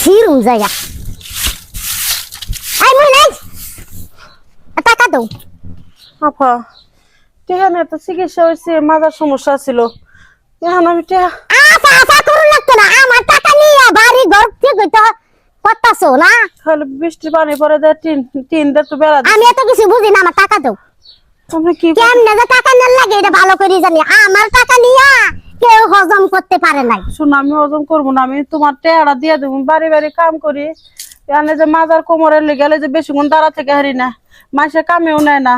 ছিরুম জায়গা আই মই নাই টাকা দাও আপা টেহানে তো চিকিৎসা হয়েছে মাথার সমস্যা ছিল এখন আমি টেহা আপা আপা করুন লাগতো না আমার টাকা নিয়ে বাড়ি ঘর ঠিক হইতো করতাছো না খালি বৃষ্টি পানি পরে দেয় টিন দিয়ে তো বেড়া আমি এত কিছু বুঝি না আমার টাকা দাও তুমি কি কেমনে যে টাকা নেন লাগে এটা ভালো করে জানি আমার টাকা নিয়া কেউ হজম করতে পারে নাই শোনো আমি হজম করবো না আমি তোমার টেহারা দিয়ে দেবো বাড়ি বাড়ি কাম করি এখানে যে মাজার কোমরের লেগে যে বেশিক্ষণ দাঁড়া থেকে হারি না মাসে কামেও নেয় না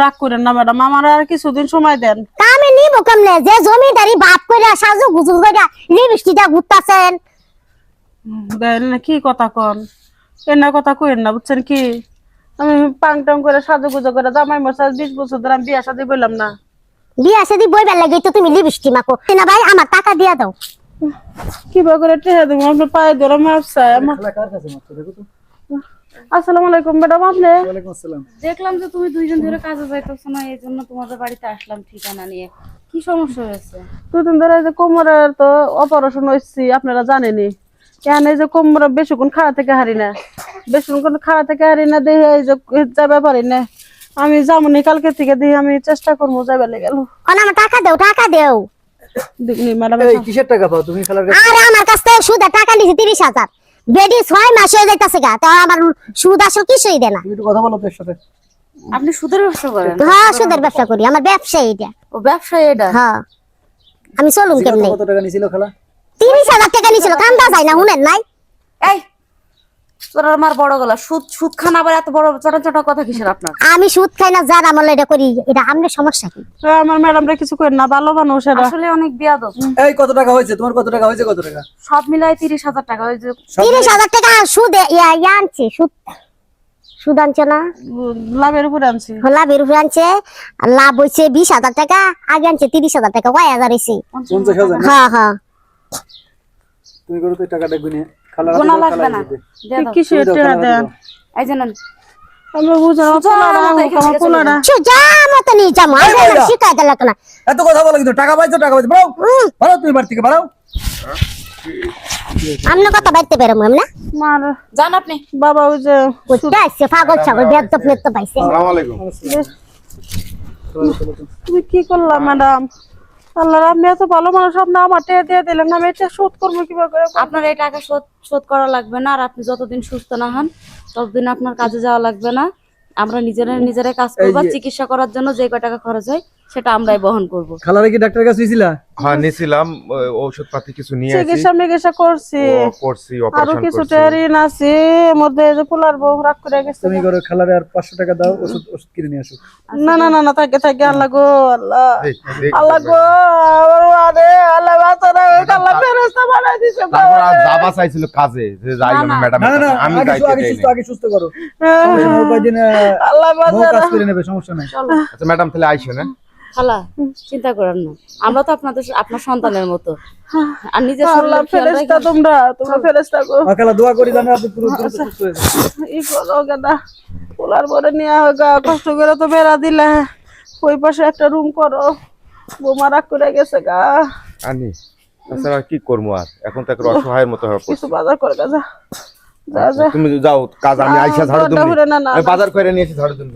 রাগ করেন না ম্যাডাম আমার আর কিছুদিন সময় দেন কামে নিব কেমনে যে জমিদারি বাপ কইরা সাজু গুজু কইরা লিপস্টিকটা ঘুরতাছেন দেন না কি কথা কন এনা কথা কইেন না বুঝছেন কি আমি পাং টাং করে সাজু গুজু করে জামাই মশাই 20 বছর ধরে আমি বিয়া শাদী বললাম না বিয়া শাদি বইবার লাগি তো তুমি লিপস্টিক মাখো না ভাই আমার টাকা দিয়া দাও কিবা করে টেহা দেবো আপনার পায়ে ধরে মাপসায় আসসালামু আলাইকুম ম্যাডাম আপনি ওয়ালাইকুম আসসালাম। দেখলাম যে তুমি দুইজন ধরে কাজে যাইতেছো না, এই জন্য তোমাদের বাড়িতে আসলাম ঠিকানা নিয়ে। কি সমস্যা হয়েছে? দুদিন ধরে এই যে কোমরের তো অপারেশন হয়েছি আপনারা জানেনই এখানে এই যে কোমরে বেশিক্ষণ খাড়া থেকে হারি না বেশিক্ষণ খাড়া থেকে হারি না দেখে এই যে যাবে পারি না আমি যামনি কালকে থেকে দিয়ে আমি চেষ্টা করবো যাবে গেল অন আমার টাকা দাও দেখনি ম্যাডাম এই কিসের টাকা পাও তুমি খালার কাছে? আরে আমার কাছ থেকে সুদে টাকা নিছি 30,000 বেডি 6 মাস হয়ে যাইতাছে গা তো আমার সুদ আসল কিছুই দেনা তুমি একটু কথা বলো তো এর সাথে। আপনি সুদের ব্যবসা করেন? হ্যাঁ সুদের ব্যবসা করি আমার ব্যবসা এটা ও ব্যবসায়ী এটা? হ্যাঁ আমি চলুন জিগাতো কেমনে কত টাকা নিছিল খালা? 30,000 টাকা নিছিল কান্দা যায় না শুনেন নাই এই তোর আমার বড় গলা সুদ খান আবার এত বড় ছোট ছোট কথা কিসের আপনার? আমি সুদ খাই না যার আমল এটা করি এটা আমনে সমস্যা কি আমার ম্যাডামরা কিছু করেন না ভালো মানুষ এরা আসলে অনেক বিয়াদব। এই কত টাকা হয়েছে তোমার? কত টাকা হয়েছে? কত টাকা? সব মিলাই 30,000 টাকা। ওই যে 30,000 টাকা সুদে ইয়া আনছি সুদ আনছে না লাভের উপরে আনছি লাভের উপরে আনছে লাভ হয়েছে 20,000 টাকা আগে আনছে 30,000 টাকা কয় হাজার হয়েছে 50,000 না? হ্যাঁ হ্যাঁ তুমি করো তো এই টাকাটা গুনে খালা গোনা লাগবে না, দিয়ে দাও। কিসের টেহা দেন এই জানেন আমরা বুঝলাম আমার পোলারা সুজা মতো নিয়ে যাবো শিকায়ত লাগে না এত কথা বলো কিন্তু টাকা পাইছো বাড়াও বাড়াও তুমি বাড়ি থেকে বাড়াও। আমনে কথা বাইতে পারো না মার জান আপনি বাবা ওই যে কোথায় আসছে পাগল ছাগল বেদব নেত পাইছে আসসালামু আলাইকুম। তুমি কি করলাম ম্যাডাম আল্লাহ আপনি এত ভালো মানুষ আপনি আমার টেহা দিয়ে দিলেন আমি এটা শোধ করবো কিভাবে করে আপনার এই টাকা শোধ করা লাগবে না, আর আপনি যতদিন সুস্থ না হন ততদিন আপনার কাজে যাওয়া লাগবে না। আমরা নিজেরাই কাজ করবো, চিকিৎসা করার জন্য যে কয় টাকা খরচ হয় সেটা আমরাই বহন করব। খালারে কি ডাক্তারের কাছে হইছিলা? হ্যাঁ নিছিলাম, ঔষধ পাতি কিছু নিয়ে আসি, চিকিৎসা করছি করছি, আরো অপারেশন কিছু করছি। টেরিন আছে মধ্যে এই যে পোলার বউ রাগ করে গেছে তুমি করো খালারে আর 500 টাকা দাও, ওষুধ কিনে নিয়ে আসো। না থাকে আল্লাহ গো আল্লাহ এই, দেখ, আল্লাহ গো আরে আল্লাহ বাঁচানো আল্লাহ ফেরেশতা বানাই দিছে তারপর আর যাবা চাইছিল কাজে যে যাই না ম্যাডাম, না না না আমি আগে যাইতে দেই না। আগে সুস্থ করো। সমস্যা নাই, কয়দিন আল্লাহ বউ কাজ বাঁচানো করে নেবে, সমস্যা নাই। আচ্ছা ম্যাডাম তাহলে আইসো না। খালা চিন্তা করেন না, আমরা তো আপনার সন্তানের মতো, আর নিজের আল্লাহ শরীরের খেয়াল ফেরেশতা রাখেন। তোমরা ফেরেশতা গো আর খালা দোয়া করি জানো আপনি পুরো দ্রুত সুস্থ হয়ে যাবেন। ই করো গেদা পোলার পরে নিয়ে হোগা কষ্ট করে তো বেড়া দিলে ওই পাশে একটা রুম করো বোমা রাগ করে গেছে গা আনি আচ্ছা আর কি করবো, আর এখন তো একটা অসহায়ের মতো হয়ে কিছু পড়ছি। বাজার করে গা যা তুমি যাও কাজ, আমি আইসা ঝাড়ু না, দিন, না, না, আমি না। বাজার করে নিয়ে এসে ঝাড়ু দিন।